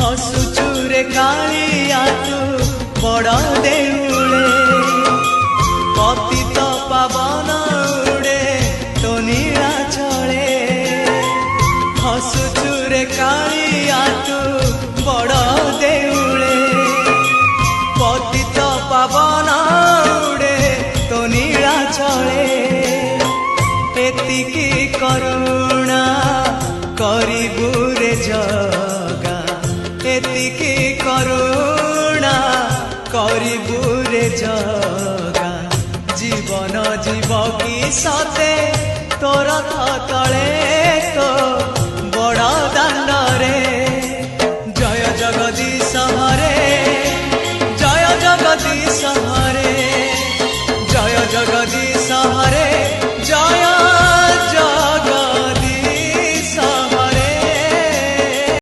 हसुचुरे कालिया तू बड़ देउले पतित पावन उड़े तो नीला चले हसुचुरे कालिया तू बड़ देउले पतित पावन उड़े तो नीला चले एतिकी करुणा करिबु रे जगा एतिकी करुणा करिबु रे जगा जीवन जीव की सते तोर तले तो